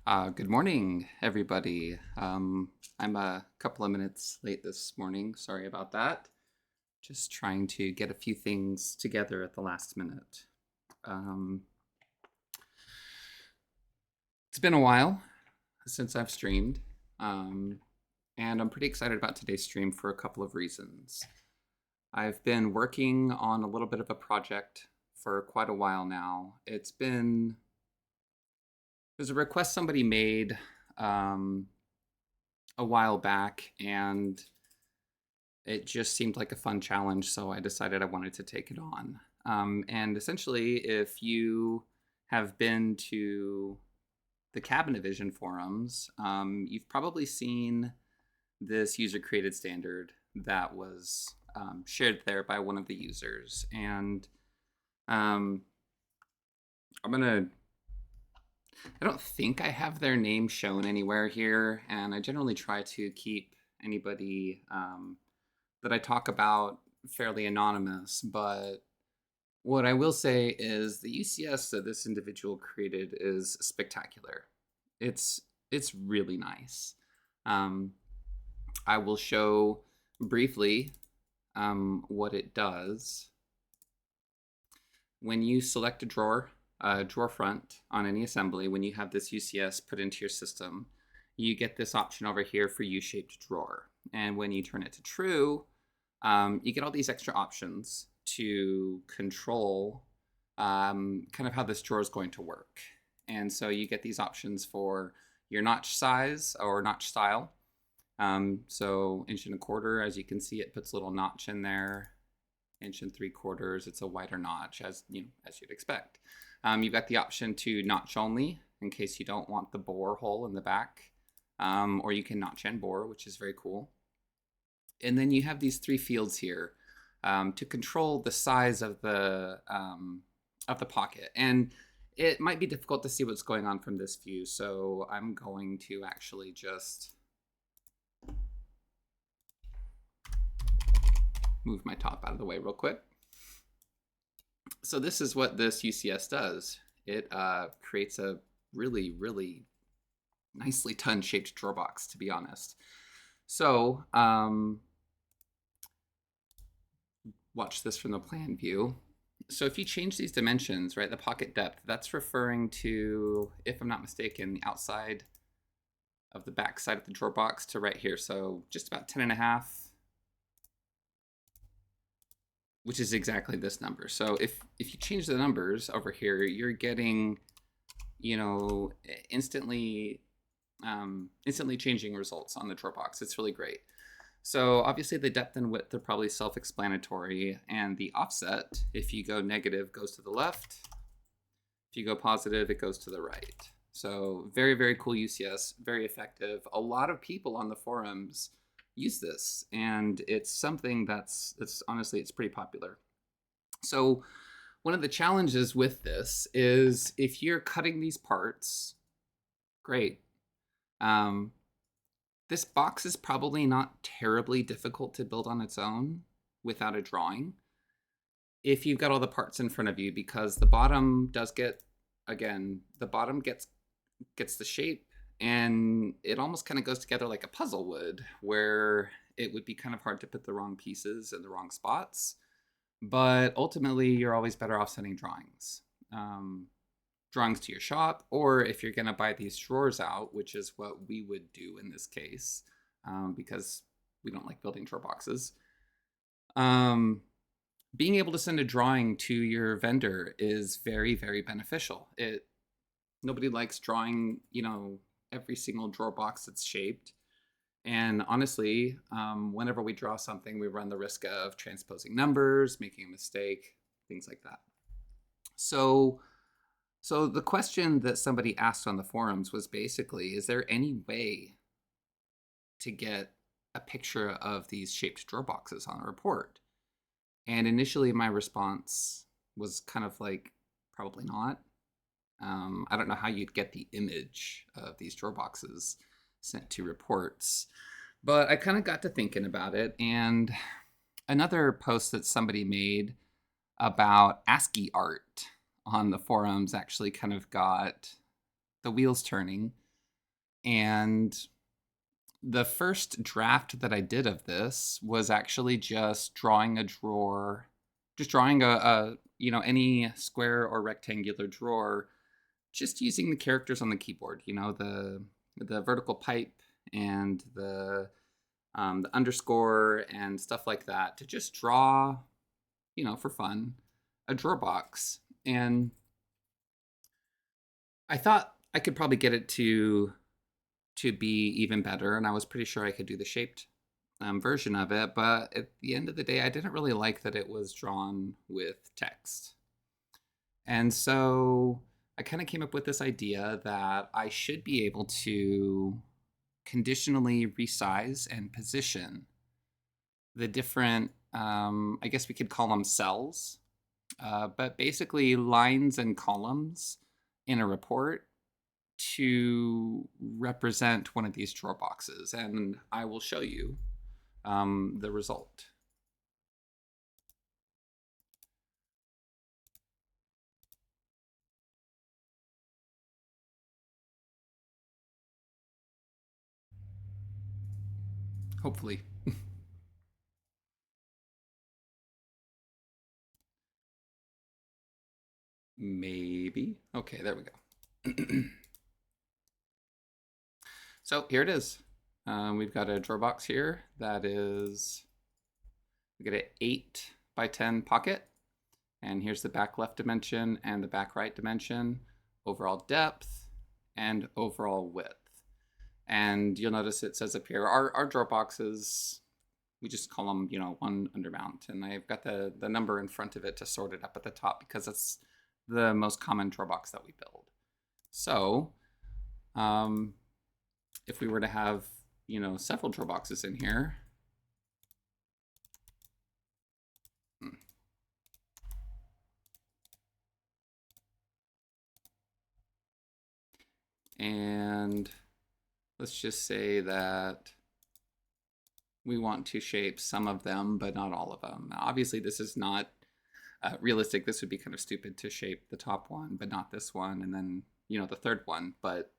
Good morning, everybody. I'm a couple of minutes late this morning. Sorry about that. Just trying to get a few things together at the last minute. Um, it's been a while since I've streamed, and I'm pretty excited about today's stream for a couple of reasons. I've been working on a little bit of a project for quite a while now. There's a request somebody made a while back, and it just seemed like a fun challenge, so I decided I wanted to take it on. And essentially, if you have been to the Cabinavision forums, you've probably seen this user-created standard that was shared there by one of the users. And um, I don't think I have their name shown anywhere here, and I generally try to keep anybody that I talk about fairly anonymous. But what I will say is the UCS that this individual created is spectacular. It's it's really nice. Um, I will show briefly what it does. When you select a drawer front on any assembly, when you have this UCS put into your system, you get this option over here for U-shaped drawer. And when you turn it to true, you get all these extra options to control kind of how this drawer is going to work. And so you get these options for your notch size or notch style. So 1.25 inches, as you can see, it puts a little notch in there. 1.75 inches, it's a wider notch, as you'd expect. You've got the option to notch only in case you don't want the bore hole in the back, or you can notch and bore, which is very cool. And then you have these 3 fields here to control the size of the pocket. And it might be difficult to see what's going on from this view, so I'm going to actually just move my top out of the way real quick. So this is what this UCS does. It creates a really, really nicely ton-shaped drawer box, to be honest. So watch this from the plan view. So if you change these dimensions, right, the pocket depth, that's referring to, if I'm not mistaken, the outside of the back side of the drawer box to right here. So just about 10.5, which is exactly this number. So if you change the numbers over here, you're getting, instantly changing results on the drawer box. It's really great. So obviously the depth and width are probably self-explanatory, and the offset, if you go negative, goes to the left. If you go positive, it goes to the right. So very, very cool UCS, very effective. A lot of people on the forums use this, and it's something that's honestly, it's pretty popular. So one of the challenges with this is if you're cutting these parts, great. This box is probably not terribly difficult to build on its own without a drawing if you've got all the parts in front of you, because the bottom does get, again, the bottom gets the shape, and it almost kind of goes together like a puzzle would, where it would be kind of hard to put the wrong pieces in the wrong spots. But ultimately, you're always better off sending drawings. Drawings to your shop, or if you're going to buy these drawers out, which is what we would do in this case, because we don't like building drawer boxes. Being able to send a drawing to your vendor is very, very beneficial. Nobody likes drawing, every single drawer box that's shaped. And honestly, whenever we draw something, we run the risk of transposing numbers, making a mistake, things like that. So the question that somebody asked on the forums was basically, is there any way to get a picture of these shaped drawer boxes on a report? And initially my response was kind of like, probably not. I don't know how you'd get the image of these drawer boxes sent to reports. But I kind of got to thinking about it, and another post that somebody made about ASCII art on the forums actually kind of got the wheels turning. And the first draft that I did of this was actually just drawing a drawer, just drawing a any square or rectangular drawer, just using the characters on the keyboard, the vertical pipe and the underscore and stuff like that, to just draw, for fun, a drawer box. And I thought I could probably get it to be even better, and I was pretty sure I could do the shaped version of it, but at the end of the day, I didn't really like that it was drawn with text. And so I kind of came up with this idea that I should be able to conditionally resize and position the different, I guess we could call them cells, but basically lines and columns in a report to represent one of these drawer boxes. And I will show you the result. Hopefully. Maybe. Okay, there we go. So here it is. We've got a drawer box here that is, we get an 8 by 10 pocket. And here's the back left dimension and the back right dimension, overall depth, and overall width. And you'll notice it says up here, our drawer boxes, we just call them, one undermount. And I've got the number in front of it to sort it up at the top because it's the most common drawer box that we build. So if we were to have, several drawer boxes in here, and let's just say that we want to shape some of them, but not all of them. Now, obviously, this is not realistic. This would be kind of stupid to shape the top one, but not this one, and then, the third one. But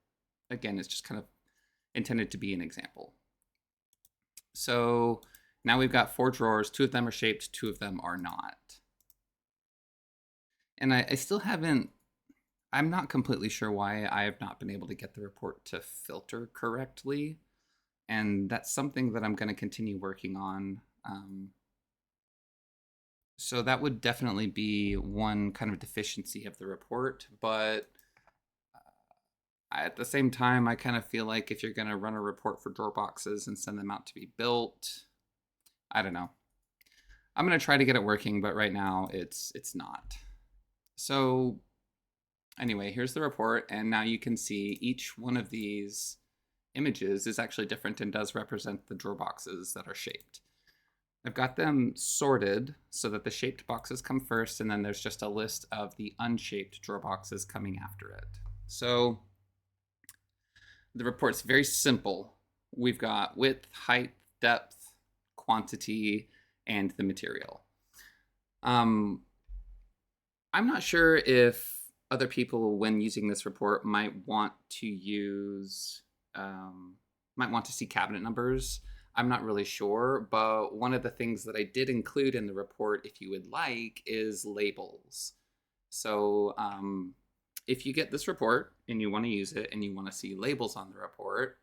again, it's just kind of intended to be an example. So now we've got 4 drawers. 2 of them are shaped, 2 of them are not. And I still haven't, I'm not completely sure why I have not been able to get the report to filter correctly. And that's something that I'm going to continue working on. So that would definitely be one kind of deficiency of the report. But at the same time, I kind of feel like if you're going to run a report for drawer boxes and send them out to be built, I don't know. I'm going to try to get it working, but right now it's not. So anyway, here's the report, and now you can see each one of these images is actually different and does represent the drawer boxes that are shaped. I've got them sorted so that the shaped boxes come first, and then there's just a list of the unshaped drawer boxes coming after it. So the report's very simple. We've got width, height, depth, quantity, and the material. I'm not sure if other people, when using this report, might want to use, might want to see cabinet numbers. I'm not really sure, but one of the things that I did include in the report, if you would like, is labels. So if you get this report and you want to use it and you want to see labels on the report,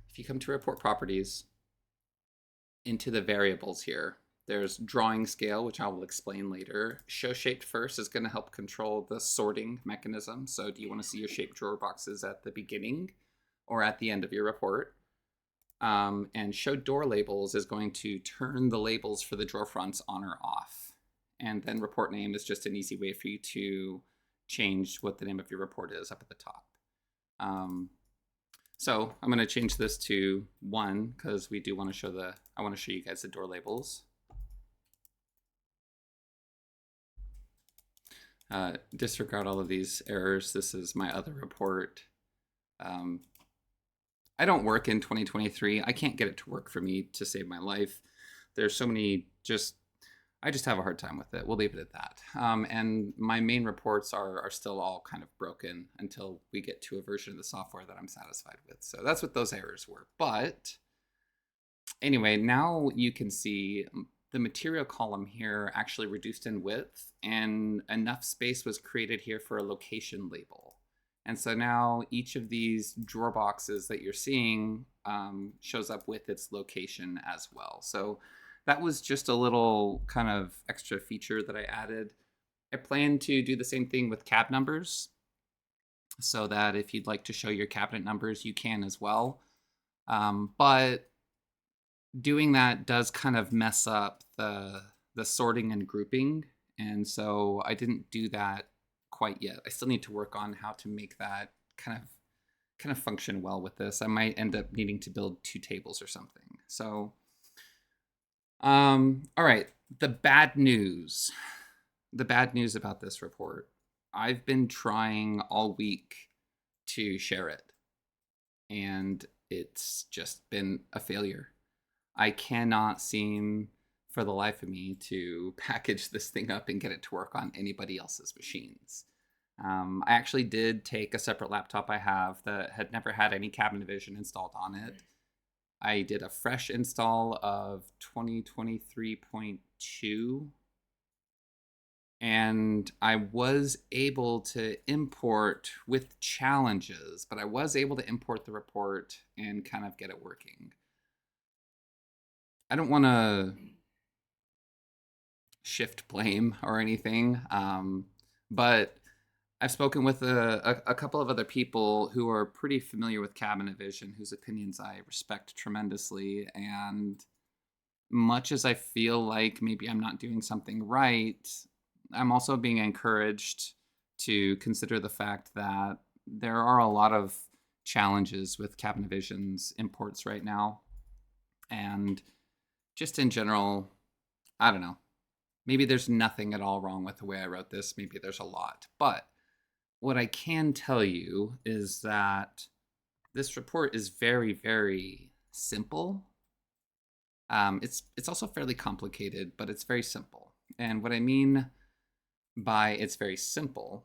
if you come to report properties, into the variables here, there's drawing scale, which I will explain later. Show shaped first is going to help control the sorting mechanism. So do you want to see your shaped drawer boxes at the beginning or at the end of your report? And show door labels is going to turn the labels for the drawer fronts on or off. And then report name is just an easy way for you to change what the name of your report is up at the top. So I'm going to change this to 1 because we do want to show I want to show you guys the door labels. Disregard all of these errors. This is my other report. I don't work in 2023. I can't get it to work for me to save my life. There's so many I just have a hard time with it. We'll leave it at that. And my main reports are still all kind of broken until we get to a version of the software that I'm satisfied with. So that's what those errors were. But anyway, now you can see the material column here actually reduced in width, and enough space was created here for a location label. And so now each of these drawer boxes that you're seeing shows up with its location as well. So that was just a little kind of extra feature that I added. I plan to do the same thing with cab numbers, so that if you'd like to show your cabinet numbers, you can as well. But doing that does kind of mess up the sorting and grouping, and so I didn't do that quite yet. I still need to work on how to make that kind of function well with this. I might end up needing to build 2 tables or something. So all right, the bad news. The bad news about this report. I've been trying all week to share it, and it's just been a failure. I cannot seem for the life of me to package this thing up and get it to work on anybody else's machines. I actually did take a separate laptop I have that had never had any Cabinet Vision installed on it. I did a fresh install of 2023.2, and I was able to import with challenges, but I was able to import the report and kind of get it working. I don't want to shift blame or anything, but I've spoken with a couple of other people who are pretty familiar with Cabinet Vision, whose opinions I respect tremendously. And much as I feel like maybe I'm not doing something right, I'm also being encouraged to consider the fact that there are a lot of challenges with Cabinet Vision's imports right now. And just in general, I don't know. Maybe there's nothing at all wrong with the way I wrote this. Maybe there's a lot. But what I can tell you is that this report is very, very simple. It's also fairly complicated, but it's very simple. And what I mean by it's very simple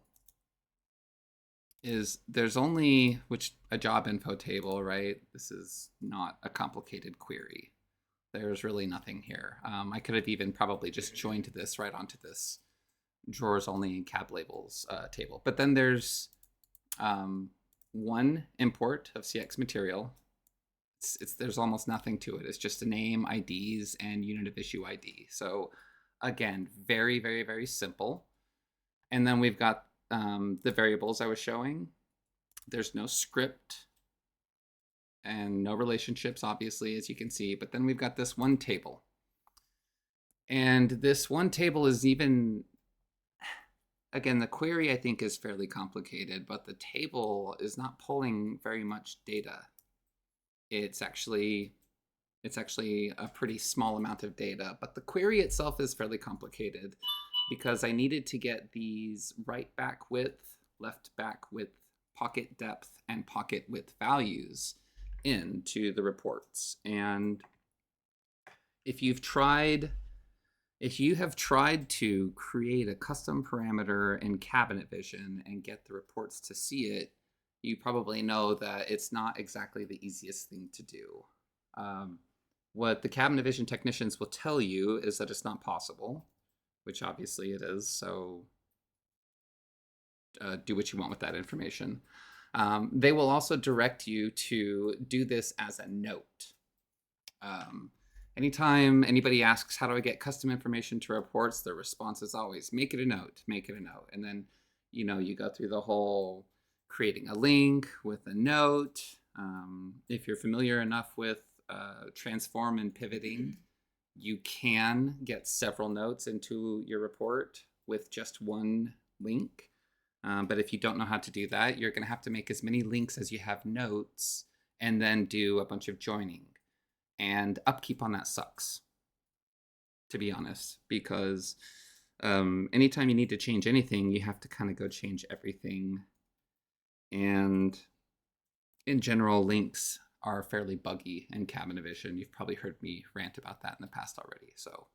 is there's only a job info table, right? This is not a complicated query. There's really nothing here. I could have even probably just joined this right onto this drawers only cab labels table. But then there's one import of CX material. There's almost nothing to it. It's just a name, IDs, and unit of issue ID. So again, very, very, very simple. And then we've got the variables I was showing. There's no script and no relationships, obviously, as you can see. But then we've got this one table. And this one table is even, again, the query I think is fairly complicated, but the table is not pulling very much data. It's actually a pretty small amount of data, but the query itself is fairly complicated because I needed to get these right back width, left back width, pocket depth, and pocket width values into the reports. And if you have tried to create a custom parameter in Cabinet Vision and get the reports to see it, you probably know that it's not exactly the easiest thing to do. What the Cabinet Vision technicians will tell you is that it's not possible, which obviously it is, so do what you want with that information. They will also direct you to do this as a note. Anytime anybody asks, how do I get custom information to reports, their response is always, make it a note, make it a note. And then, you go through the whole creating a link with a note. If you're familiar enough with transform and pivoting, you can get several notes into your report with just one link. But if you don't know how to do that, you're going to have to make as many links as you have notes and then do a bunch of joining. And upkeep on that sucks, to be honest, because anytime you need to change anything, you have to kind of go change everything. And in general, links are fairly buggy in Cabinet Vision. You've probably heard me rant about that in the past already. So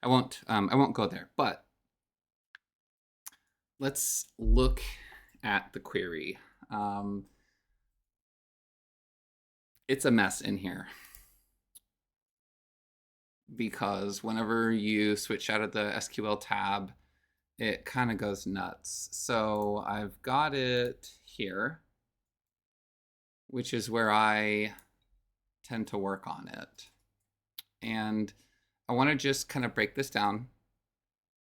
I won't go there, but let's look at the query. It's a mess in here because whenever you switch out of the SQL tab, it kind of goes nuts. So I've got it here, which is where I tend to work on it. And I want to just kind of break this down.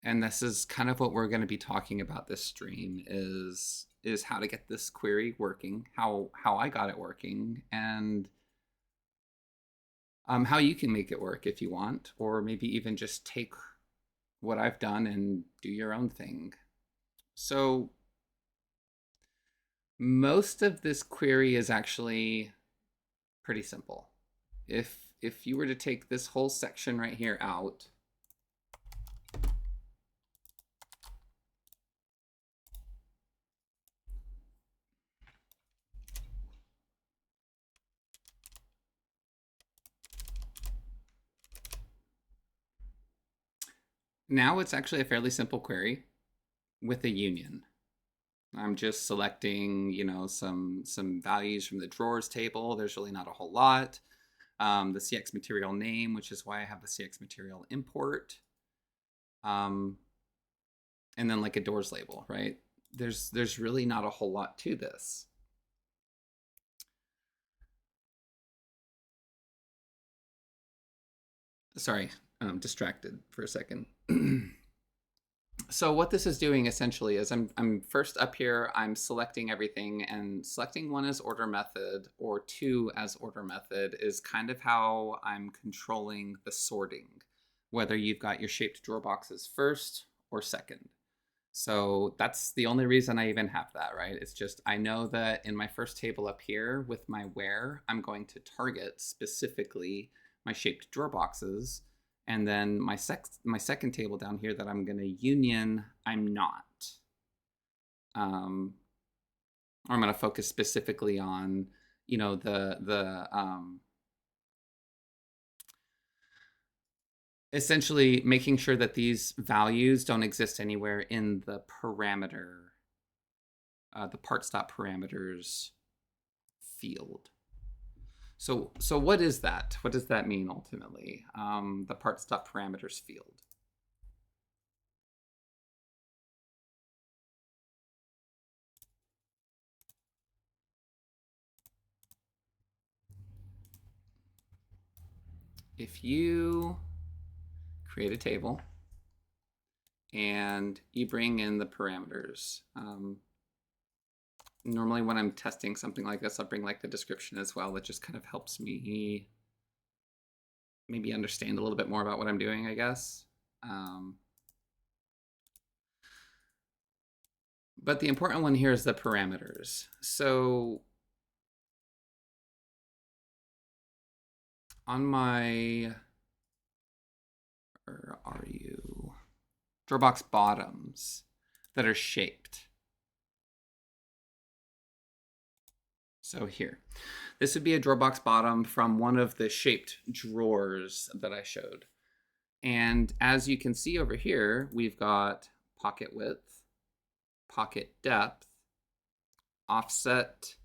And this is kind of what we're going to be talking about this stream is how to get this query working, how I got it working, and how you can make it work if you want, or maybe even just take what I've done and do your own thing. So most of this query is actually pretty simple. If you were to take this whole section right here out, now it's actually a fairly simple query with a union. I'm just selecting, some values from the drawers table. There's really not a whole lot. The CX material name, which is why I have the CX material import. And then like a doors label, right? There's really not a whole lot to this. Sorry, I'm distracted for a second. So what this is doing essentially is I'm first up here, I'm selecting everything, and selecting one as order method or two as order method is kind of how I'm controlling the sorting, whether you've got your shaped drawer boxes first or second. So that's the only reason I even have that, right? It's just I know that in my first table up here with my where, I'm going to target specifically my shaped drawer boxes. And then my second table down here that I'm going to union, I'm not. Or I'm going to focus specifically on, essentially making sure that these values don't exist anywhere in the parameter, the part.parameters field. So what is that? What does that mean ultimately? The part.parameters field. If you create a table and you bring in the parameters, normally when I'm testing something like this, I'll bring like the description as well. That just kind of helps me maybe understand a little bit more about what I'm doing, I guess. But the important one here is the parameters. So on my, where are you? Drawer box bottoms that are shaped. So here, this would be a drawer box bottom from one of the shaped drawers that I showed. And as you can see over here, we've got pocket width, pocket depth, offset,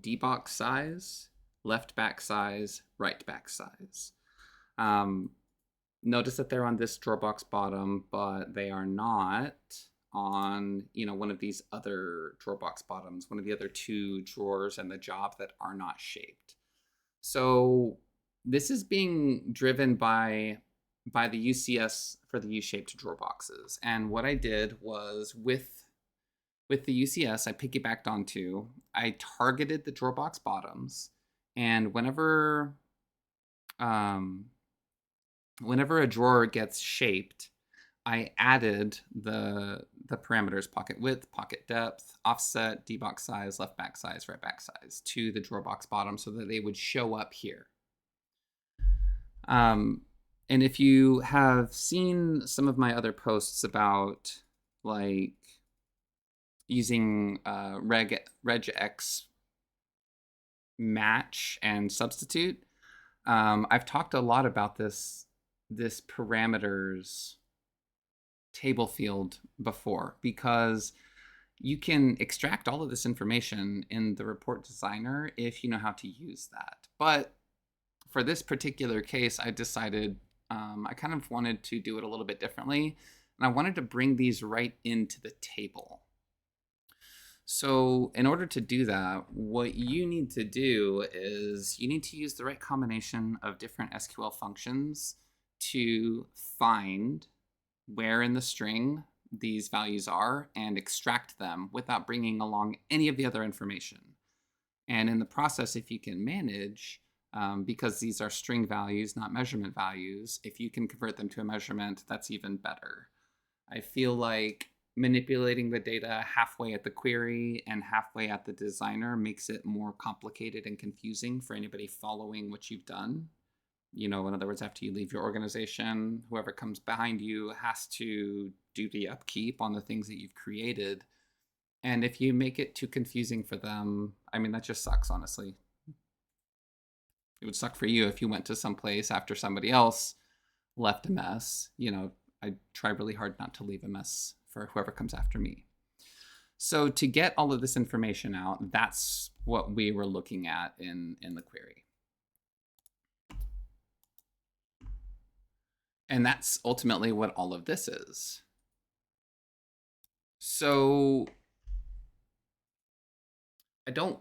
D-box size, left back size, right back size. Notice that they're on this drawer box bottom, but they are not on one of these other drawer box bottoms, one of the other two drawers in the job that are not shaped. So this is being driven by the UCS for the U-shaped drawer boxes. And what I did was with the UCS, I piggybacked onto, I targeted the drawer box bottoms, and whenever a drawer gets shaped, I added the parameters pocket width, pocket depth, offset, D-box size, left back size, right back size to the drawer box bottom so that they would show up here. And if you have seen some of my other posts about like using regex match and substitute, I've talked a lot about this this parameters table field before, because you can extract all of this information in the report designer if you know how to use that. But for this particular case, I decided I kind of wanted to do it a little bit differently, and I wanted to bring these right into the table. So in order to do that, what you need to do is you need to use the right combination of different SQL functions to find where in the string these values are and extract them without bringing along any of the other information. And in the process, if you can manage, because these are string values, not measurement values, if you can convert them to a measurement, that's even better. I feel like manipulating the data halfway at the query and halfway at the designer makes it more complicated and confusing for anybody following what you've done. You know, in other words, after you leave your organization, whoever comes behind you has to do the upkeep on the things that you've created. And if you make it too confusing for them, I mean, that just sucks, honestly. It would suck for you if you went to some place after somebody else left a mess. You know, I try really hard not to leave a mess for whoever comes after me. So to get all of this information out, that's what we were looking at in the query. And that's ultimately what all of this is. So I don't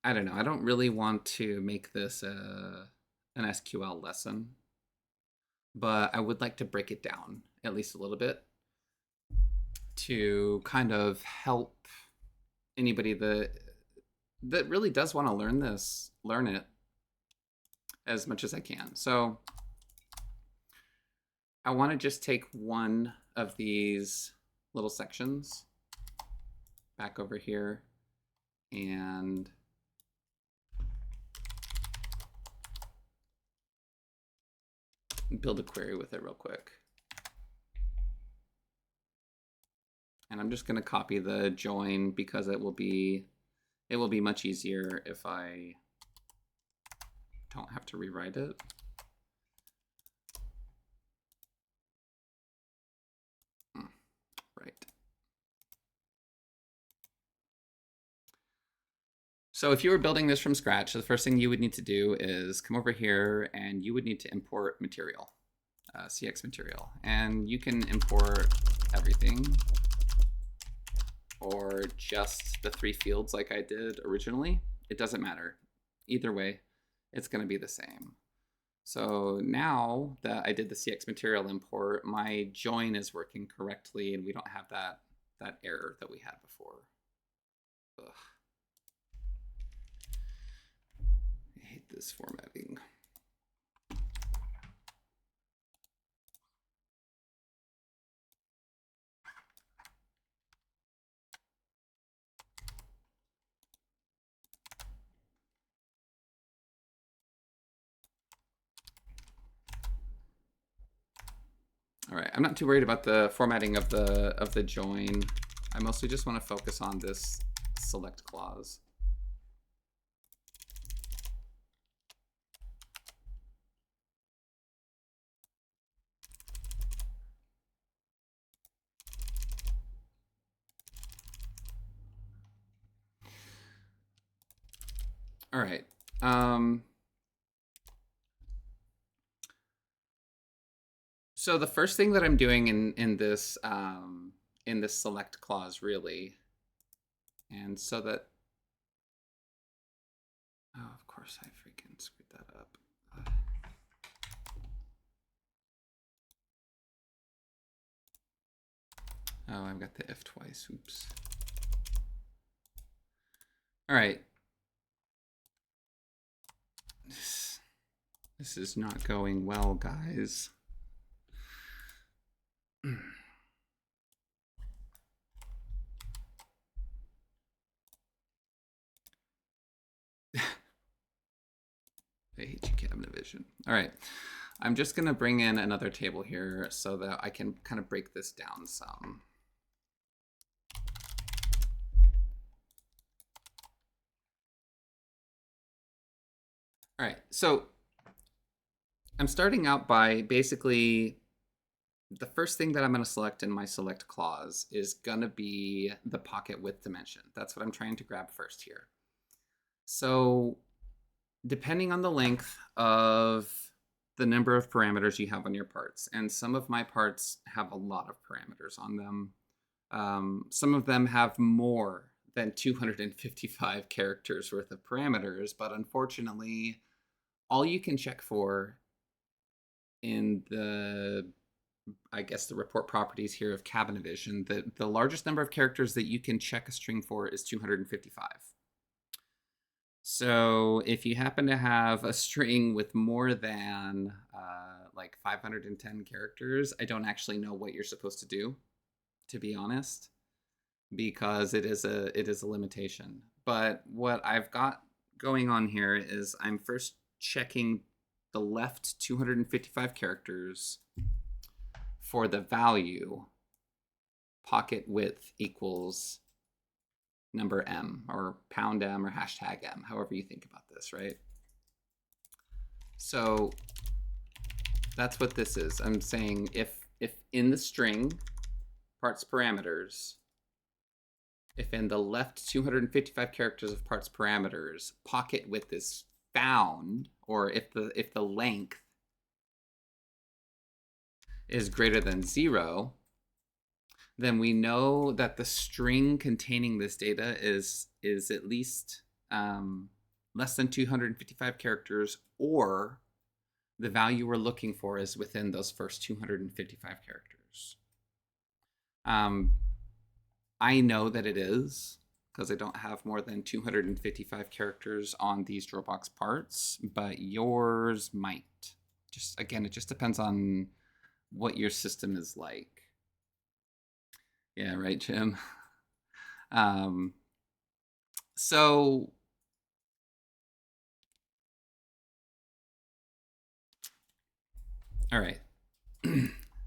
know. I don't really want to make this an SQL lesson, but I would like to break it down at least a little bit to kind of help anybody that really does want to learn this, learn it as much as I can. So I want to just take one of these little sections back over here and build a query with it real quick. And I'm just going to copy the join because it will be much easier if I don't have to rewrite it. Right. So if you were building this from scratch, the first thing you would need to do is come over here and you would need to import material, CX material. And you can import everything or just the 3 fields like I did originally. It doesn't matter. Either way, it's going to be the same. So now that I did the CX material import, my join is working correctly and we don't have that error that we had before. Ugh. I hate this formatting. All right, I'm not too worried about the formatting of the join. I mostly just want to focus on this select clause. All right. So the first thing that I'm doing in this select clause, really, and so that, oh, of course I freaking screwed that up. Oh, I've got the if twice. Oops. All right. This is not going well, guys. I hate you, cabinet vision. All right. I'm just going to bring in another table here so that I can kind of break this down some. All right. So I'm starting out by basically the first thing that I'm going to select in my select clause is going to be the pocket width dimension. That's what I'm trying to grab first here. So depending on the length of the number of parameters you have on your parts, and some of my parts have a lot of parameters on them. Some of them have more than 255 characters worth of parameters, but unfortunately, all you can check for in the, I guess, the report properties here of Cabinavision, the largest number of characters that you can check a string for is 255. So if you happen to have a string with more than like 510 characters, I don't actually know what you're supposed to do, to be honest, because it is a limitation. But what I've got going on here is I'm first checking the left 255 characters for the value pocket width equals number M or pound M or hashtag M, however you think about this, right? So that's what this is. I'm saying if in the string parts parameters, if in the left 255 characters of parts parameters, pocket width is found, or if the length is greater than 0, then we know that the string containing this data is at least less than 255 characters, or the value we're looking for is within those first 255 characters. I know that it is, because I don't have more than 255 characters on these Drawbox parts, but yours might. Just again, it just depends on what your system is like. Yeah, right, Jim. So all right.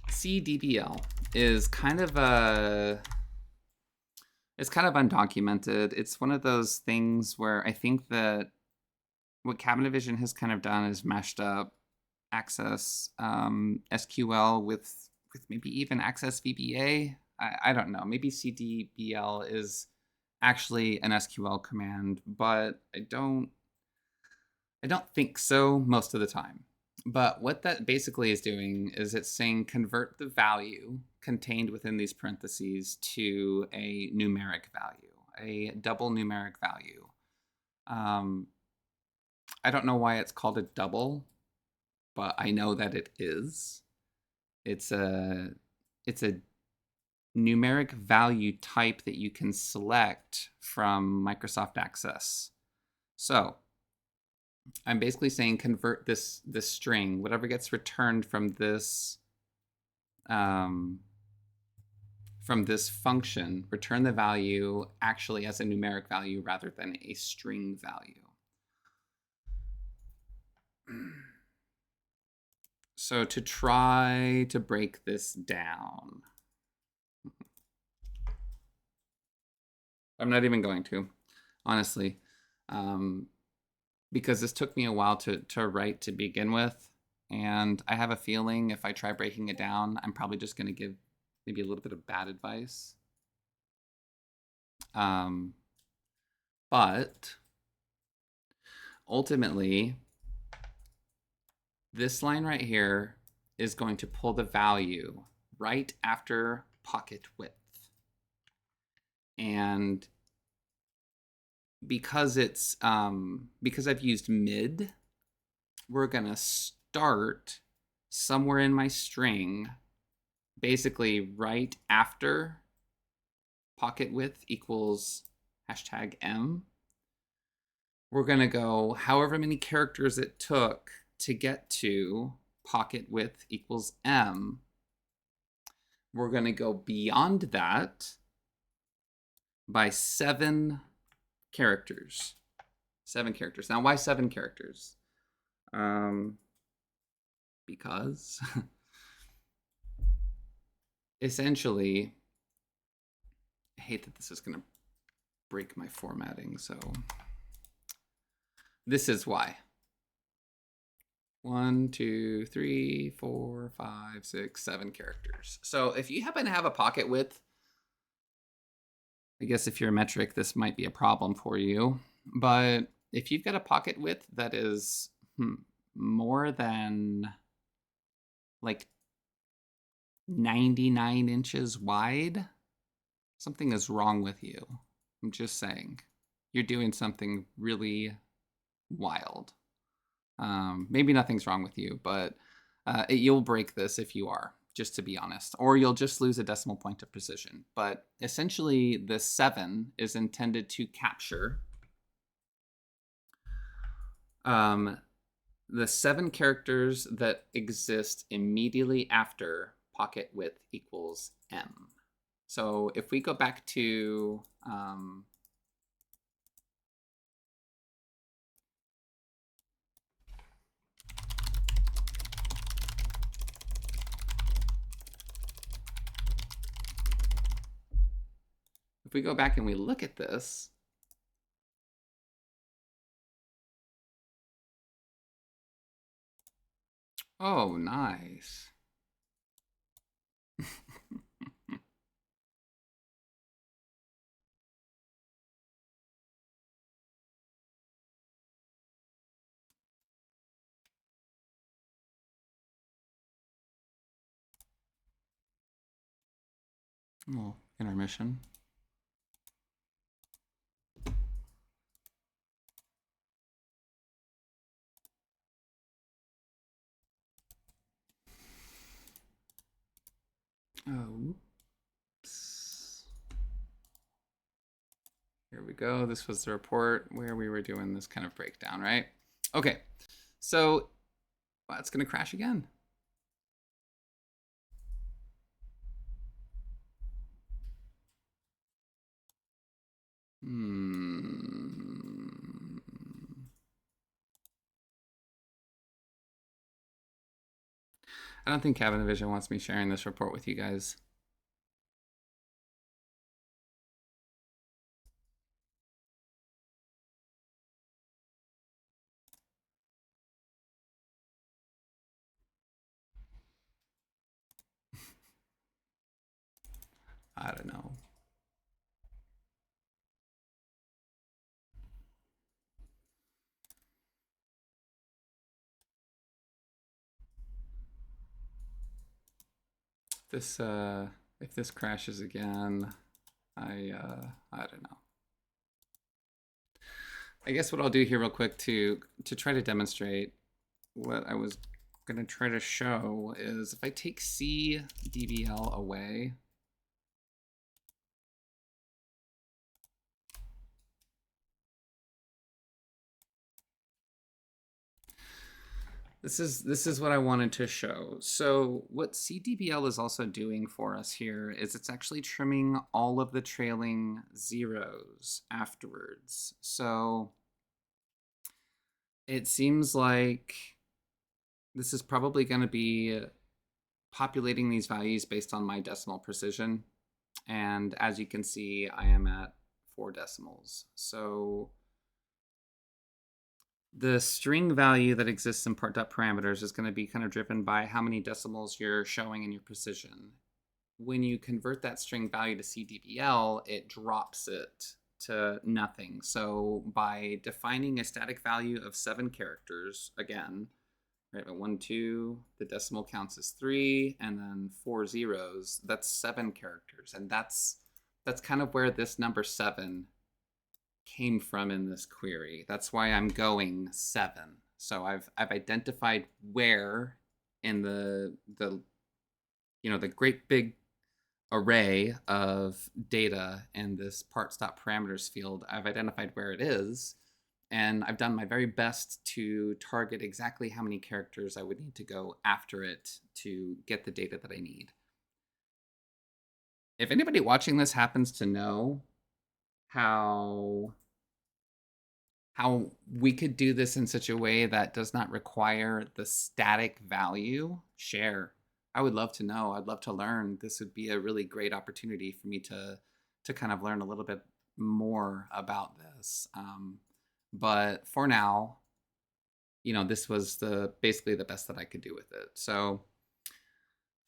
CDBL is kind of it's kind of undocumented. It's one of those things where I think that what Cabinavision has kind of done is mashed up Access SQL with maybe even Access VBA. I don't know. Maybe CDBL is actually an SQL command, but I don't think so most of the time. But what that basically is doing is it's saying convert the value contained within these parentheses to a numeric value, a double numeric value. I don't know why it's called a double, but I know that it is. It's a numeric value type that you can select from Microsoft Access. So I'm basically saying convert this string, whatever gets returned from this function, return the value actually as a numeric value rather than a string value. So to try to break this down, I'm not even going to, honestly, because this took me a while to write to begin with. And I have a feeling if I try breaking it down, I'm probably just going to give maybe a little bit of bad advice. But ultimately, this line right here is going to pull the value right after pocket width. And because it's because I've used mid, we're gonna start somewhere in my string, basically right after pocket width equals hashtag M. We're gonna go however many characters it took to get to pocket width equals M. We're gonna go beyond that by 7 characters. 7 characters. Now, why 7 characters? Because essentially, I hate that this is going to break my formatting, so this is why. 1, 2, 3, 4, 5, 6, 7 characters. So if you happen to have a pocket width, I guess if you're a metric, this might be a problem for you. But if you've got a pocket width that is more than like 99 inches wide, something is wrong with you. I'm just saying. You're doing something really wild. Maybe nothing's wrong with you, but you'll break this if you are, just to be honest. Or you'll just lose a decimal point of precision. But essentially, the 7 is intended to capture the 7 characters that exist immediately after pocket width equals m. So if we go back to if we go back and we look at this, oh, nice. Oh, intermission. Oh, oops. Here we go. This was the report where we were doing this kind of breakdown, right? Okay, so well, it's going to crash again. I don't think Cabin Vision wants me sharing this report with you guys. I don't know. If this crashes again, I don't know. I guess what I'll do here real quick to try to demonstrate what I was going to try to show is if I take CDBL away, this is what I wanted to show. So what CDBL is also doing for us here is it's actually trimming all of the trailing zeros afterwards. So it seems like this is probably going to be populating these values based on my decimal precision. And as you can see, I am at 4 decimals. So the string value that exists in part.parameters is going to be kind of driven by how many decimals you're showing in your precision. When you convert that string value to CDBL, it drops it to nothing. So by defining a static value of 7 characters, again, right, but 1, 2, the decimal counts as 3, and then 4 zeros, that's 7 characters. And that's kind of where this number 7 came from in this query. That's why I'm going 7. So I've identified where in the great big array of data in this parts.parameters field, I've identified where it is, and I've done my very best to target exactly how many characters I would need to go after it to get the data that I need. If anybody watching this happens to know how we could do this in such a way that does not require the static value, share. I would love to know. I'd love to learn. This would be a really great opportunity for me to kind of learn a little bit more about this. But for now, you know, this was basically the best that I could do with it. So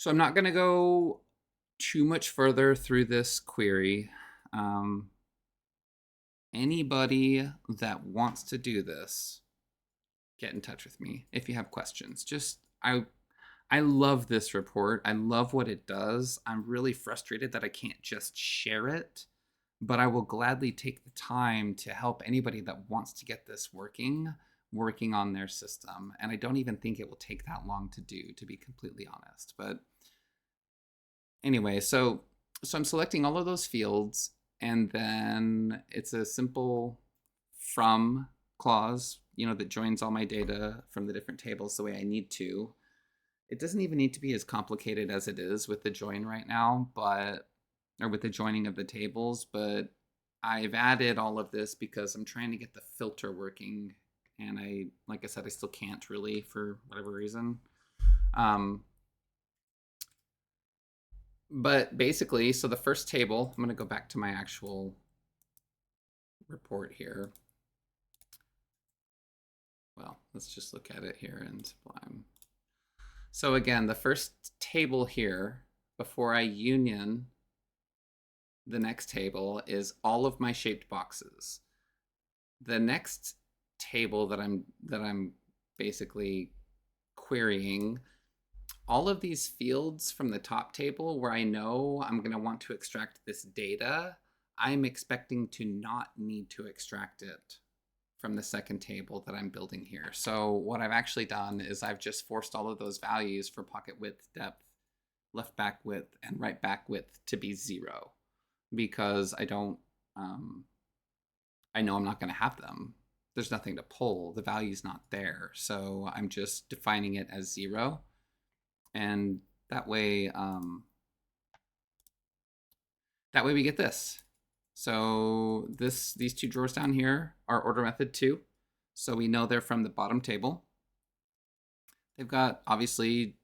I'm not going to go too much further through this query. Anybody that wants to do this, get in touch with me if you have questions. Just I love this report. I love what it does. I'm really frustrated that I can't just share it, but I will gladly take the time to help anybody that wants to get this working on their system. And I don't even think it will take that long to do, to be completely honest. But anyway, so I'm selecting all of those fields, and then it's a simple from clause, you know, that joins all my data from the different tables the way I need to. It doesn't even need to be as complicated as it is with the join right now, or with the joining of the tables, but I've added all of this because I'm trying to get the filter working, and like I said, I still can't really for whatever reason. But basically, so the first table, I'm going to go back to my actual report here. Well, let's just look at it here in Sublime. So again, the first table here, before I union the next table, is all of my shaped boxes. The next table that I'm basically querying, all of these fields from the top table where I know I'm going to want to extract this data, I'm expecting to not need to extract it from the second table that I'm building here. So what I've actually done is I've just forced all of those values for pocket width, depth, left back width, and right back width to be 0, because I know I'm not going to have them. There's nothing to pull. The value's not there. So I'm just defining it as 0. And that way we get this. So these two drawers down here are order method 2. So we know they're from the bottom table. They've got obviously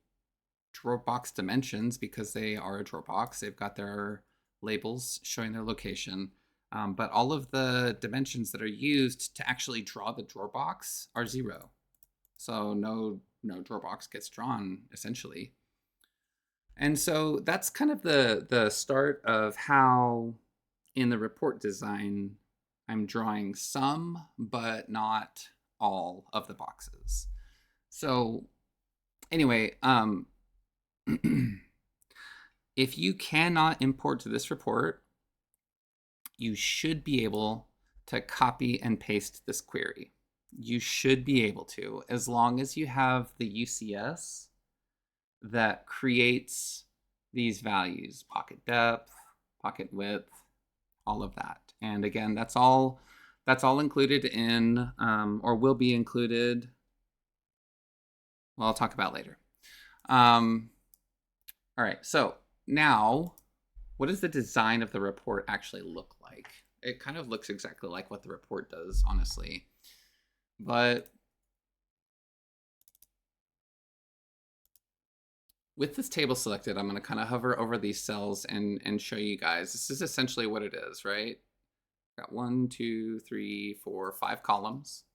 drawer box dimensions because they are a drawer box. They've got their labels showing their location. But all of the dimensions that are used to actually draw the drawer box are 0. So no drawer box gets drawn, essentially. And so that's kind of the start of how, in the report design, I'm drawing some, but not all of the boxes. So anyway, if you cannot import to this report, you should be able to copy and paste this query. You should be able to, as long as you have the UCS that creates these values: pocket depth, pocket width, all of that. And again, that's all included in, or will be included. Well, I'll talk about later. All right, so now, what does the design of the report actually look like? It kind of looks exactly like what the report does, honestly. But with this table selected, I'm going to kind of hover over these cells and show you guys. This is essentially what it is, right? Got 1, 2, 3, 4, 5 columns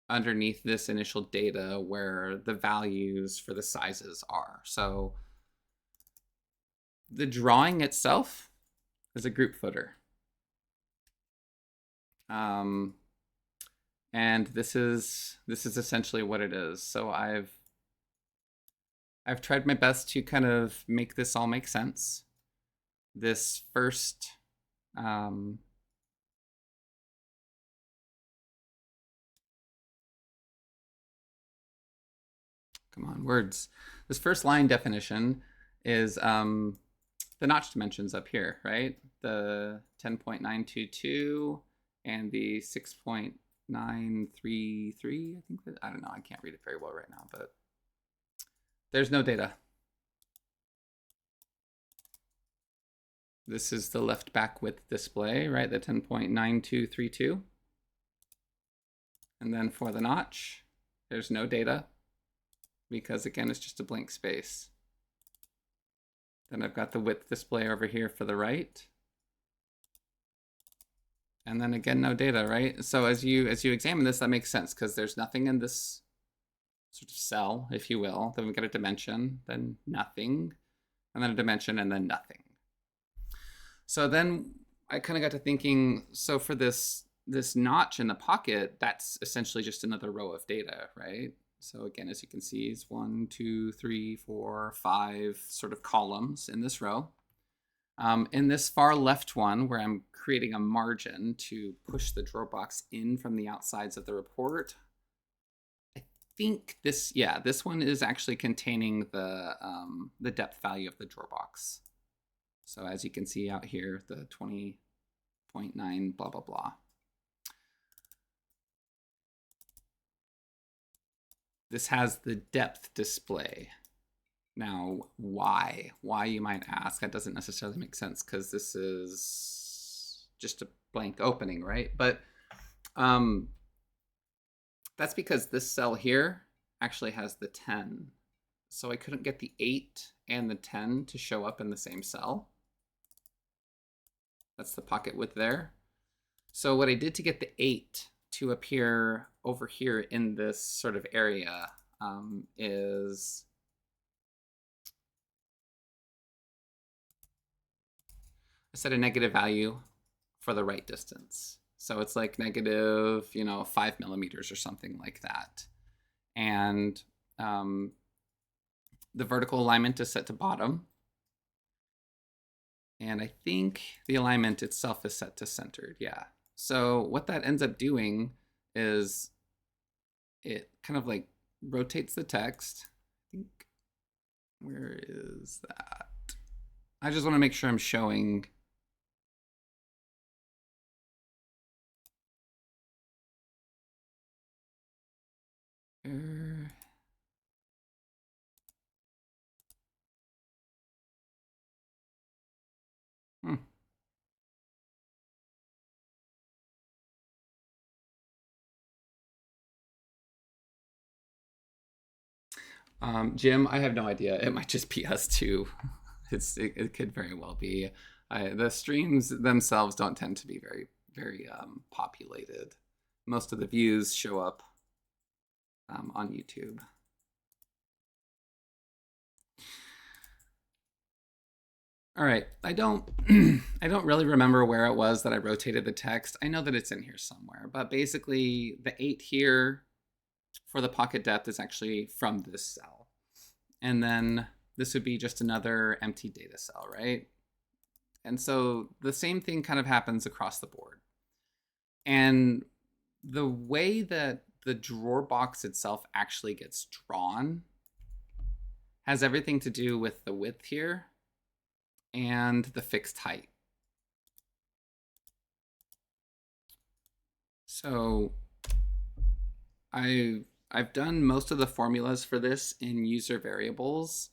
underneath this initial data where the values for the sizes are. So the drawing itself is a group footer. And this is essentially what it is. So I've tried my best to kind of make this all make sense. This first come on, words. This first line definition is the notch dimensions up here, right? The 10.922 and the 6.933. I think I don't know. I can't read it very well right now, but there's no data. This is the left back width display, right? The 10.9232. And then for the notch, there's no data because, again, it's just a blank space. Then I've got the width display over here for the right. And then again, no data, right? So as you examine this, that makes sense because there's nothing in this sort of cell, if you will. Then we get a dimension, then nothing, and then a dimension, and then nothing. So then I kind of got to thinking, so for this notch in the pocket, that's essentially just another row of data, right? So again, as you can see, it's 1, 2, 3, 4, 5 sort of columns in this row. In this far left one, where I'm creating a margin to push the drawer box in from the outsides of the report, I think this one is actually containing the depth value of the drawer box. So as you can see out here, the 20.9 blah, blah, blah. This has the depth display. Now, why? Why, you might ask? That doesn't necessarily make sense because this is just a blank opening, right? But that's because this cell here actually has the 10. So I couldn't get the 8 and the 10 to show up in the same cell. That's the pocket width there. So what I did to get the 8 to appear over here in this sort of area is I set a negative value for the right distance. So it's like negative, 5 millimeters or something like that. And the vertical alignment is set to bottom. And I think the alignment itself is set to centered, yeah. So what that ends up doing is it kind of like rotates the text. I think, where is that? I just want to make sure I'm showing. Jim, I have no idea. It might just be us too. It could very well be. The streams themselves don't tend to be very, very populated. Most of the views show up on YouTube. All right, I don't really remember where it was that I rotated the text. I know that it's in here somewhere, but basically the 8 here for the pocket depth is actually from this cell. And then this would be just another empty data cell, right? And so the same thing kind of happens across the board. And the way that the drawer box itself actually gets drawn has everything to do with the width here and the fixed height. So I've done most of the formulas for this in user variables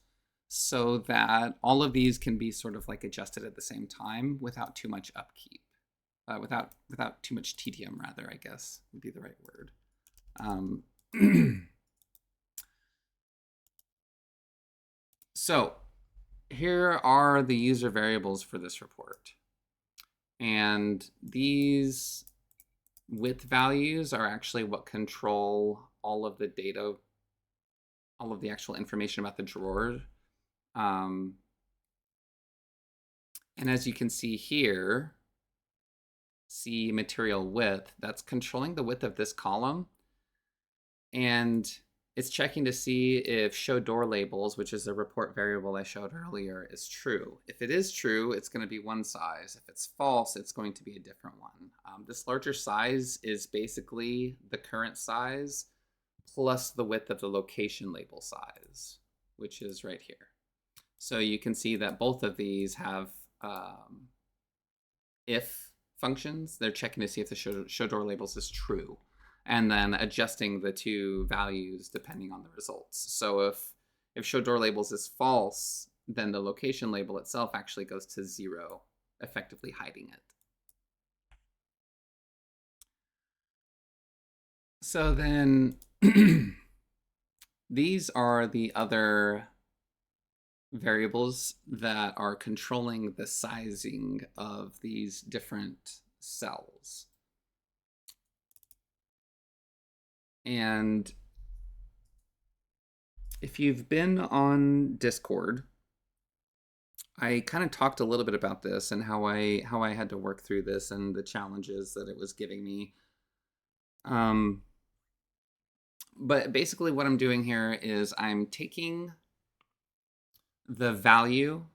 so that all of these can be sort of like adjusted at the same time without too much upkeep, without too much tedium, rather, I guess would be the right word. So here are the user variables for this report. And these width values are actually what control all of the data, all of the actual information about the drawer. And as you can see here, see material width, that's controlling the width of this column. And it's checking to see if show door labels, which is the report variable I showed earlier, is true. If it is true, it's going to be one size. If it's false, it's going to be a different one. This larger size is basically the current size plus the width of the location label size, which is right here. So you can see that both of these have if functions. They're checking to see if the show door labels is true, and then adjusting the two values depending on the results. So if show door labels is false, then the location label itself actually goes to 0, effectively hiding it. So then these are the other variables that are controlling the sizing of these different cells. And if you've been on Discord, I kind of talked a little bit about this and how I had to work through this and the challenges that it was giving me. But basically what I'm doing here is I'm taking the value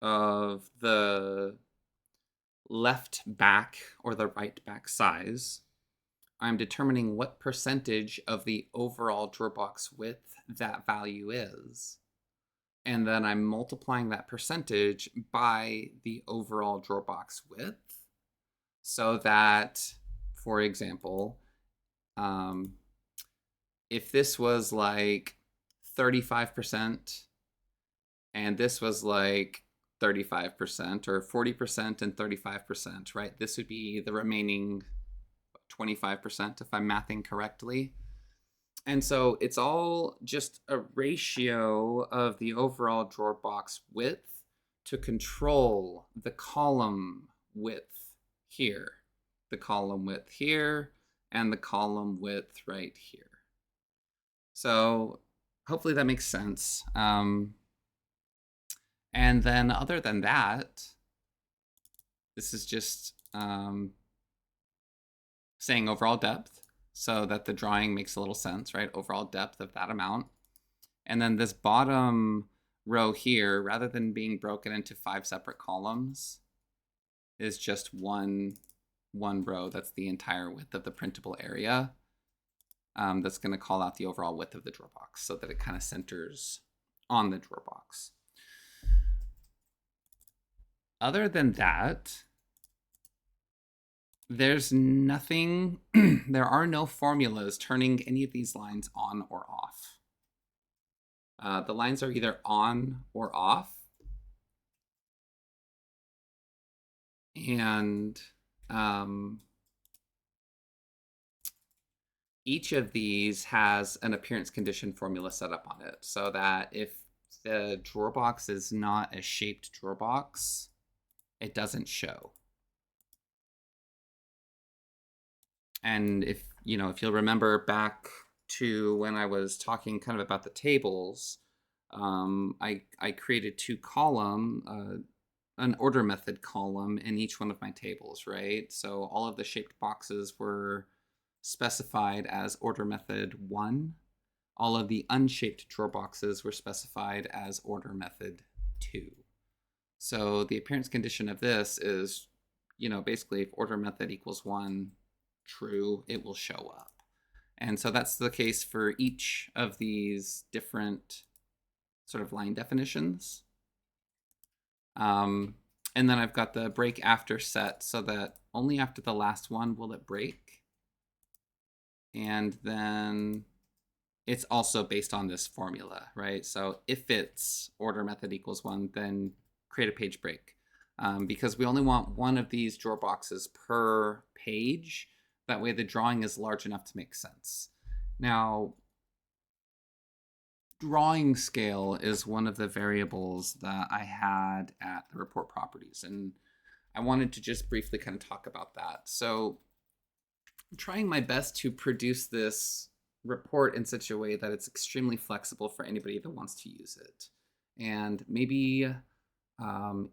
of the left back or the right back size. I'm determining what percentage of the overall drawer box width that value is. And then I'm multiplying that percentage by the overall drawer box width so that, for example, if this was like 35% and this was like 35% or 40% and 35%, right? This would be the remaining 25% if I'm mathing correctly. And so it's all just a ratio of the overall drawer box width to control the column width here, the column width here, and the column width right here. So hopefully that makes sense. And then other than that, this is just saying overall depth so that the drawing makes a little sense, right? Overall depth of that amount. And then this bottom row here, rather than being broken into 5 separate columns, is just one row. That's the entire width of the printable area. That's going to call out the overall width of the drawer box so that it kind of centers on the drawer box. Other than that, there's nothing, there are no formulas turning any of these lines on or off. The lines are either on or off. And each of these has an appearance condition formula set up on it so that if the drawer box is not a shaped drawer box, it doesn't show. And if you'll remember back to when I was talking kind of about the tables, I created 2 column, an order method column in each one of my tables, right? So all of the shaped boxes were specified as order method 1. All of the unshaped drawer boxes were specified as order method 2. So the appearance condition of this is, basically if order method equals 1, true, it will show up. And so that's the case for each of these different sort of line definitions. And then I've got the break after set so that only after the last one will it break. And then it's also based on this formula, right? So if it's order method equals 1, then create a page break. Because we only want one of these drawer boxes per page. That way the drawing is large enough to make sense. Now, drawing scale is one of the variables that I had at the report properties, and I wanted to just briefly kind of talk about that. So I'm trying my best to produce this report in such a way that it's extremely flexible for anybody that wants to use it. And maybe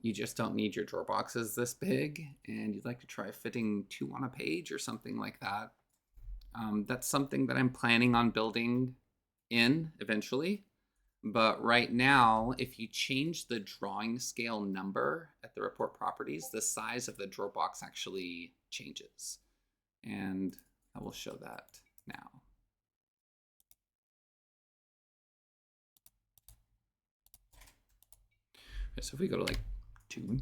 you just don't need your drawer boxes this big and you'd like to try fitting 2 on a page or something like that. That's something that I'm planning on building in eventually. But right now, if you change the drawing scale number at the report properties, the size of the drawer box actually changes. And I will show that now. Okay, so if we go to like 2,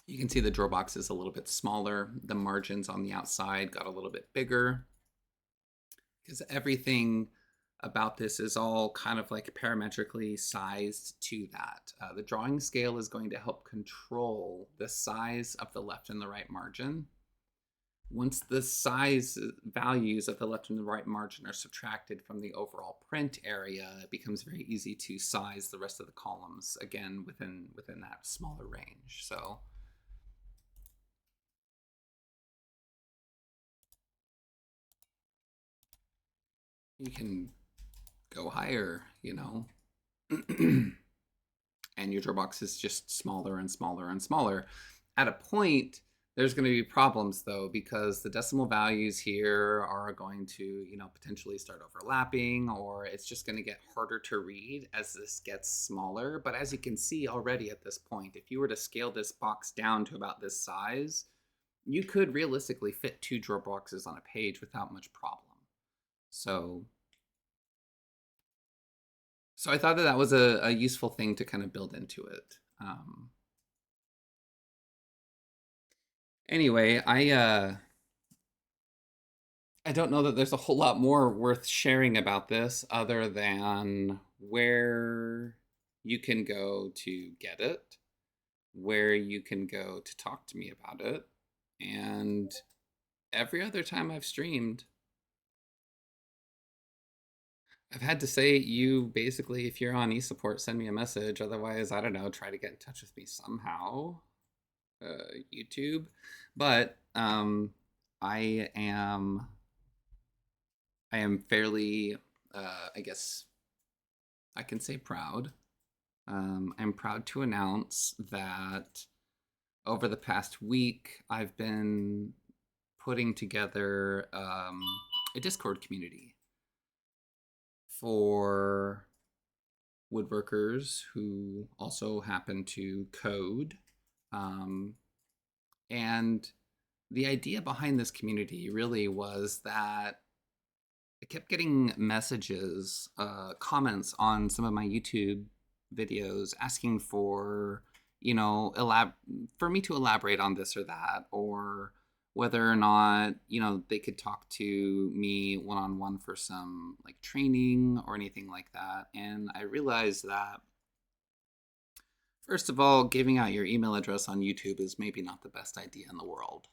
you can see the drawer box is a little bit smaller. The margins on the outside got a little bit bigger because everything about this is all kind of like parametrically sized to that. The drawing scale is going to help control the size of the left and the right margin. once the size values of the left and the right margin are subtracted from the overall print area, it becomes very easy to size the rest of the columns again within that smaller range. So you can go higher, you know, and your draw box is just smaller and smaller and smaller. At a point, there's going to be problems though, because the decimal values here are going to, you know, potentially start overlapping, or it's just going to get harder to read as this gets smaller. But as you can see already at this point, if you were to scale this box down to about this size, you could realistically fit 2 drawer boxes on a page without much problem. So I thought that was a useful thing to kind of build into it. Anyway, I don't know that there's a whole lot more worth sharing about this other than where you can go to get it, where you can go to talk to me about it, and every other time I've streamed, I've had to say, you basically, if you're on eSupport, send me a message. Otherwise, I don't know, try to get in touch with me somehow. YouTube. But I am fairly, I guess I can say proud. I'm proud to announce that over the past week, I've been putting together a Discord community for woodworkers who also happen to code. And the idea behind this community really was that I kept getting messages, comments on some of my YouTube videos asking for, you know, for me to elaborate on this or that, or whether or not, you know, they could talk to me one-on-one for some like training or anything like that. And I realized that, first of all, giving out your email address on YouTube is maybe not the best idea in the world.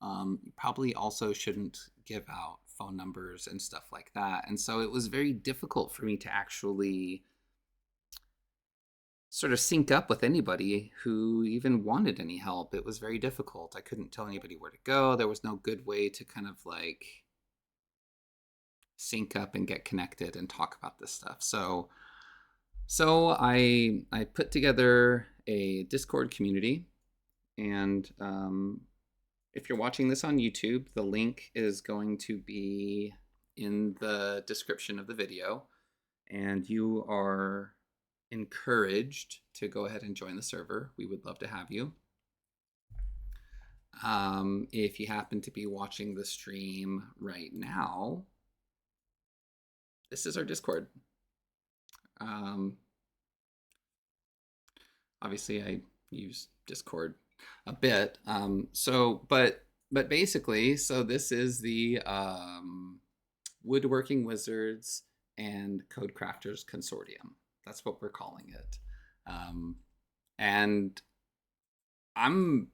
You probably also shouldn't give out phone numbers and stuff like that. And so it was very difficult for me to actually sort of sync up with anybody who even wanted any help. It was very difficult. I couldn't tell anybody where to go. There was no good way to kind of like sync up and get connected and talk about this stuff. So I put together a Discord community, and if you're watching this on YouTube, the link is going to be in the description of the video, and you are encouraged to go ahead and join the server. We would love to have you. If you happen to be watching the stream right now, this is our Discord. Obviously, I use Discord a bit. But basically, so this is the Woodworking Wizards and Code Crafters Consortium. That's what we're calling it. And I'm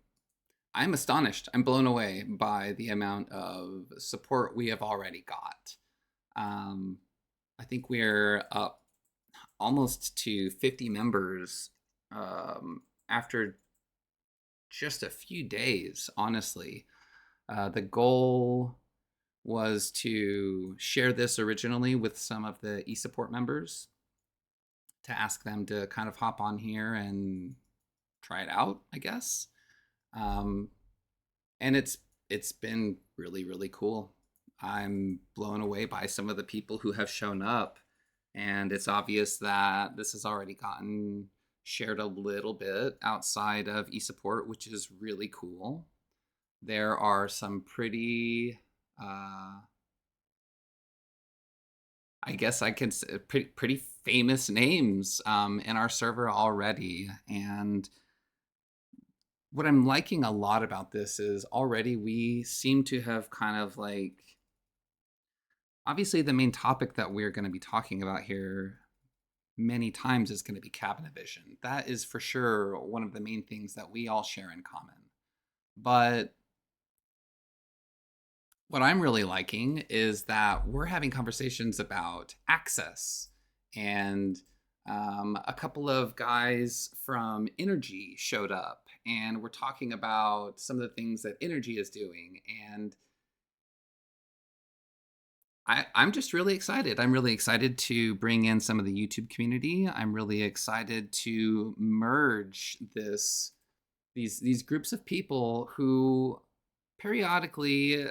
astonished. I'm blown away by the amount of support we have already got. I think we're up almost to 50 members after just a few days, honestly. The goal was to share this originally with some of the eSupport members, to ask them to kind of hop on here and try it out, I guess. And it's been really, really cool. I'm blown away by some of the people who have shown up, and it's obvious that this has already gotten shared a little bit outside of eSupport, which is really cool. There are some pretty, I guess I can say, pretty famous names in our server already. And what I'm liking a lot about this is already we seem to have kind of like, obviously the main topic that we're going to be talking about here many times is going to be cabinet vision. That is for sure one of the main things that we all share in common. But what I'm really liking is that we're having conversations about access, and a couple of guys from Energy showed up, and we're talking about some of the things that Energy is doing. And I'm just really excited. I'm really excited to bring in some of the YouTube community. I'm really excited to merge these groups of people who periodically,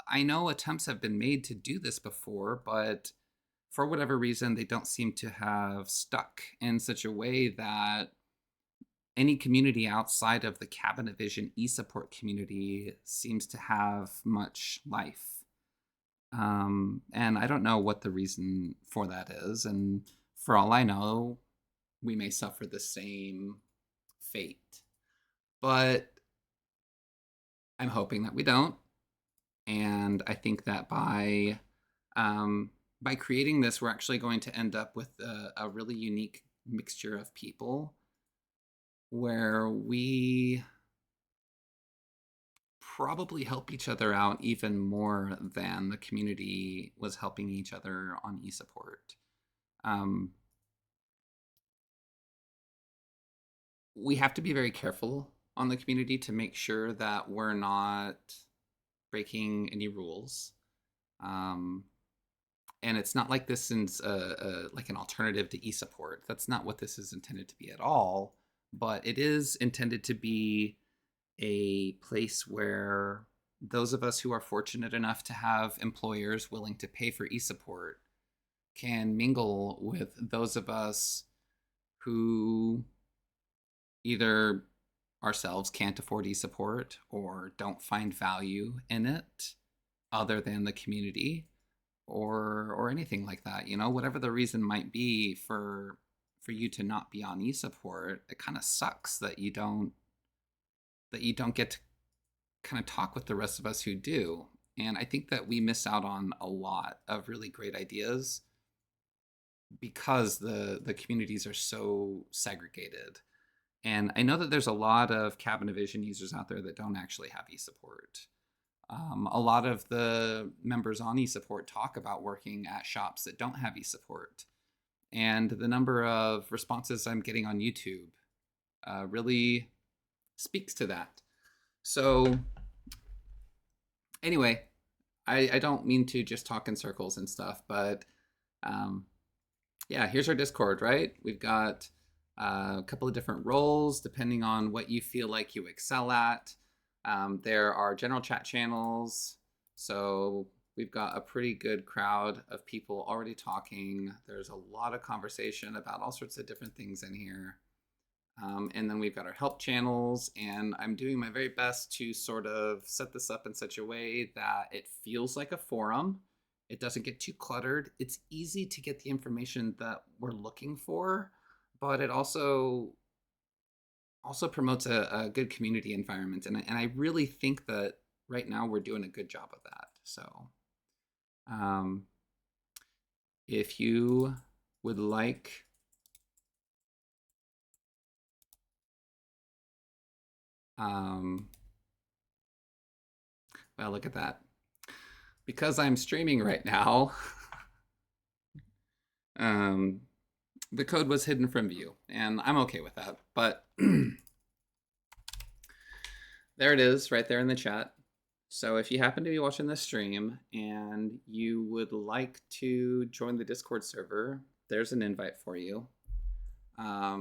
I know attempts have been made to do this before, but for whatever reason, they don't seem to have stuck in such a way that any community outside of the Cabinet Vision e-support community seems to have much life. And I don't know what the reason for that is. And for all I know, we may suffer the same fate. But I'm hoping that we don't. And I think that by creating this, we're actually going to end up with a really unique mixture of people where we probably help each other out even more than the community was helping each other on eSupport. We have to be very careful on the community to make sure that we're not breaking any rules. And it's not like this is like an alternative to eSupport. That's not what this is intended to be at all. But it is intended to be a place where those of us who are fortunate enough to have employers willing to pay for eSupport can mingle with those of us who either ourselves can't afford eSupport or don't find value in it other than the community, or anything like that. You know, whatever the reason might be for you to not be on eSupport, it kind of sucks that you don't get to kind of talk with the rest of us who do. And I think that we miss out on a lot of really great ideas because the communities are so segregated. And I know that there's a lot of Cabinet Vision users out there that don't actually have eSupport. A lot of the members on eSupport talk about working at shops that don't have eSupport. And the number of responses I'm getting on YouTube really speaks to that. So anyway, I don't mean to just talk in circles and stuff, but yeah, here's our Discord, right? We've got a couple of different roles depending on what you feel like you excel at. There are general chat channels, so we've got a pretty good crowd of people already talking. There's a lot of conversation about all sorts of different things in here. And then we've got our help channels, and I'm doing my very best to sort of set this up in such a way that it feels like a forum. It doesn't get too cluttered. It's easy to get the information that we're looking for, but it also promotes a good community environment. And I really think that right now we're doing a good job of that. So if you would like well, look at that. Because I'm streaming right now, the code was hidden from view, and I'm okay with that. But there it is right there in the chat. So if you happen to be watching this stream and you would like to join the Discord server, there's an invite for you. Let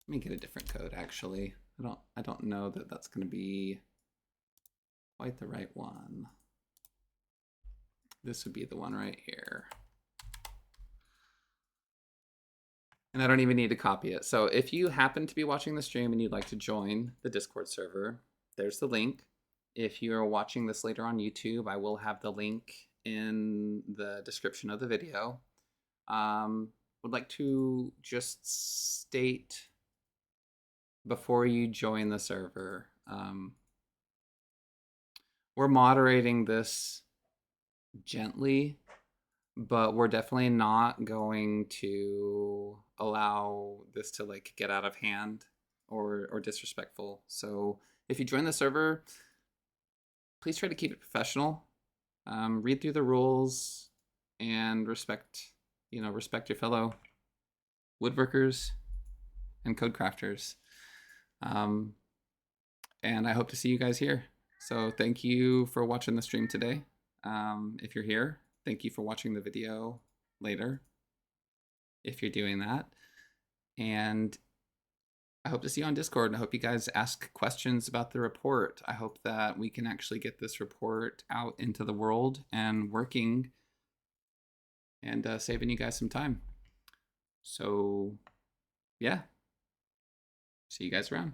me get a different code, actually. I don't know that that's going to be quite the right one. This would be the one right here. And I don't even need to copy it. So if you happen to be watching the stream and you'd like to join the Discord server, there's the link. If you're watching this later on YouTube, I will have the link in the description of the video. Would like to just state before you join the server, we're moderating this gently, but we're definitely not going to allow this to like get out of hand or disrespectful. So if you join the server, please try to keep it professional. Read through the rules and respect your fellow woodworkers and code crafters. And I hope to see you guys here. So thank you for watching the stream today. If you're here, thank you for watching the video later, if you're doing that. And I hope to see you on Discord, and I hope you guys ask questions about the report. I hope that we can actually get this report out into the world and working and saving you guys some time. So yeah, see you guys around.